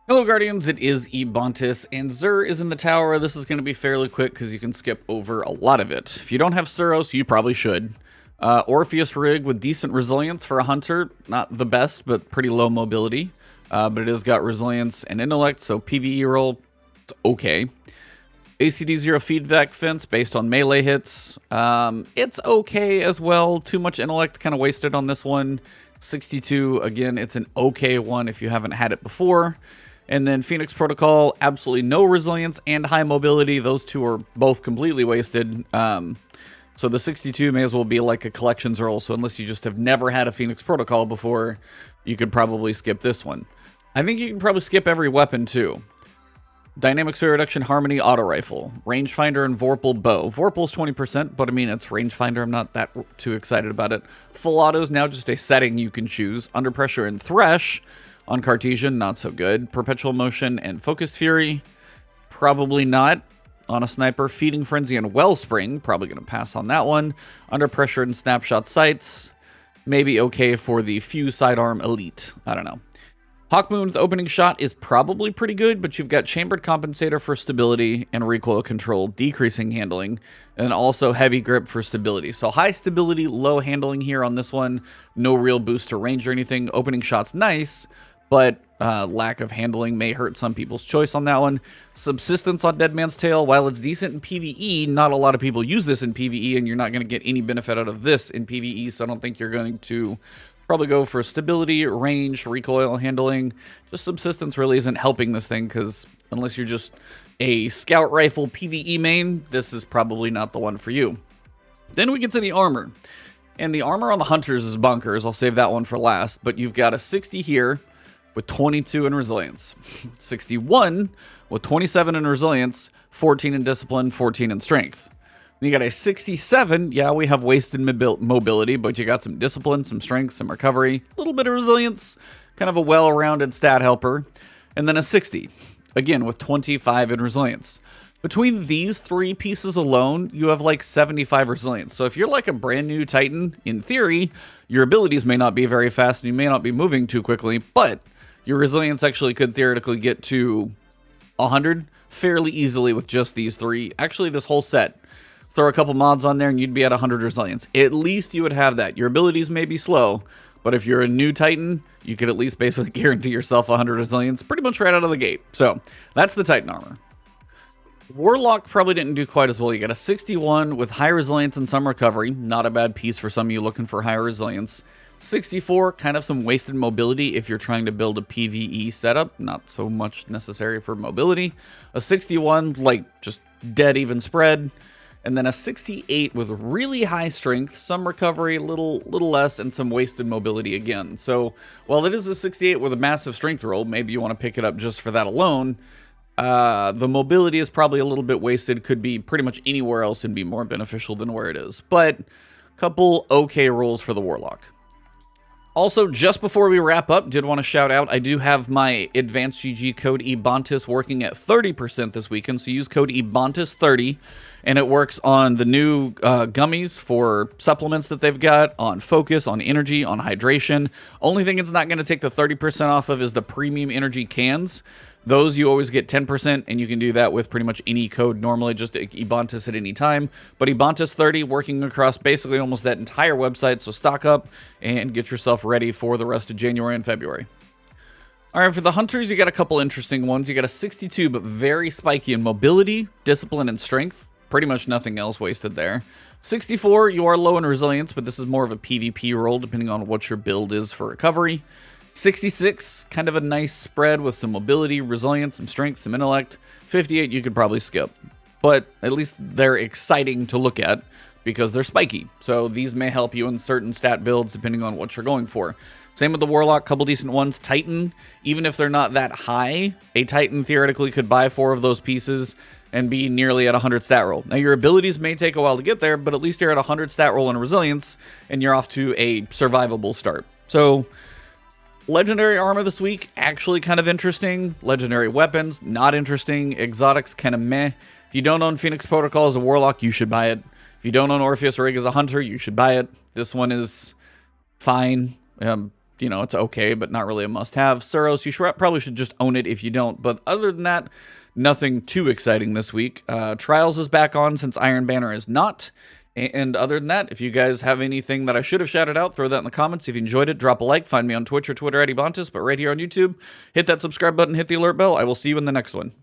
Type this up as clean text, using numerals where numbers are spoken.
Hello Guardians, it is Ebontis, and Xur is in the tower. This is going to be fairly quick because you can skip over a lot of it. If you don't have Suros, you probably should. Orpheus Rig with decent resilience for a hunter. Not the best, but pretty low mobility. But it has got resilience and intellect, so PvE roll, it's okay. ACD 0 feedback fence based on melee hits. It's okay as well. Too much intellect, kind of wasted on this one. 62, again, it's an okay one if you haven't had it before. And then Phoenix Protocol, absolutely no resilience and high mobility. Those two are both completely wasted. So the 62 may as well be like a collections roll. So unless you just have never had a Phoenix Protocol before, you could probably skip this one. I think you can probably skip every weapon too. Dynamic Sway Reduction Harmony Auto Rifle, Rangefinder and Vorpal Bow. Vorpal's 20%, but I mean, it's Rangefinder. I'm not that too excited about it. Full Auto is now just a setting you can choose. Under Pressure and Thresh on Cartesian, not so good. Perpetual Motion and Focused Fury, probably not. On a Sniper, Feeding Frenzy and Wellspring, probably going to pass on that one. Under Pressure and Snapshot Sights, maybe okay for the Few Sidearm Elite. I don't know. Hawkmoon with Opening Shot is probably pretty good, but you've got Chambered Compensator for stability and recoil control, decreasing handling, and also Heavy Grip for stability. So high stability, low handling here on this one. No real boost to range or anything. Opening Shot's nice, but lack of handling may hurt some people's choice on that one. Subsistence on Dead Man's Tale, while it's decent in PvE, not a lot of people use this in PvE, and you're not going to get any benefit out of this in PvE, so I don't think you're going to probably go for stability, range, recoil handling. Just subsistence really isn't helping this thing, because unless you're just a scout rifle PvE main, this is probably not the one for you. Then we get to the armor. And the armor on the hunters is bonkers. I'll save that one for last. But you've got a 60 here with 22 in resilience. 61 with 27 in resilience, 14 in discipline, 14 in strength. You got a 67, yeah, we have wasted mobility, but you got some discipline, some strength, some recovery, a little bit of resilience, kind of a well-rounded stat helper. And then a 60, again, with 25 in resilience. Between these three pieces alone, you have like 75 resilience. So if you're like a brand new Titan, in theory, your abilities may not be very fast and you may not be moving too quickly, but your resilience actually could theoretically get to 100 fairly easily with just these three. Actually, this whole set. Throw a couple mods on there and you'd be at 100 resilience. At least you would have that. Your abilities may be slow, but if you're a new Titan, you could at least basically guarantee yourself 100 resilience pretty much right out of the gate. So that's the Titan armor. Warlock probably didn't do quite as well. You got a 61 with high resilience and some recovery. Not a bad piece for some of you looking for higher resilience. 64, kind of some wasted mobility if you're trying to build a PvE setup. Not so much necessary for mobility. A 61, like just dead even spread. And then a 68 with really high strength, some recovery, little less, and some wasted mobility again. So while it is a 68 with a massive strength roll, maybe you want to pick it up just for that alone. The mobility is probably a little bit wasted. Could be pretty much anywhere else and be more beneficial than where it is. But a couple okay rolls for the Warlock. Also, just before we wrap up, did want to shout out, I do have my Advanced GG code Ebontis working at 30% this weekend, so use code Ebontis30, and it works on the new gummies for supplements that they've got, on focus, on energy, on hydration. Only thing it's not going to take the 30% off of is the premium energy cans. Those you always get 10%, and you can do that with pretty much any code normally, just Ebontis at any time. But Ebontis 30 working across basically almost that entire website, so stock up and get yourself ready for the rest of January and February. All right, for the hunters, you got a couple interesting ones. You got a 62, but very spiky in mobility, discipline, and strength. Pretty much nothing else wasted there. 64, you are low in resilience, but this is more of a PvP role, depending on what your build is for recovery. 66, kind of a nice spread with some mobility, resilience, some strength, some intellect. 58, you could probably skip. But at least they're exciting to look at because they're spiky. So these may help you in certain stat builds depending on what you're going for. Same with the Warlock, couple decent ones. Titan, even if they're not that high, a Titan theoretically could buy 4 of those pieces and be nearly at 100 stat roll. Now, your abilities may take a while to get there, but at least you're at 100 stat roll in resilience, and you're off to a survivable start. So legendary armor this week, actually kind of interesting. Legendary weapons, not interesting. Exotics, kind of meh. If you don't own Phoenix Protocol as a Warlock, you should buy it. If you don't own Orpheus Rig as a Hunter, you should buy it. This one is fine. you know, it's okay, but not really a must-have. Suros, you probably should just own it if you don't. But other than that, nothing too exciting this week. Trials is back on since Iron Banner is not. And other than that, if you guys have anything that I should have shouted out, throw that in the comments. If you enjoyed it, drop a like. Find me on Twitch or Twitter at Ebontis, but right here on YouTube, hit that subscribe button, hit the alert bell. I will see you in the next one.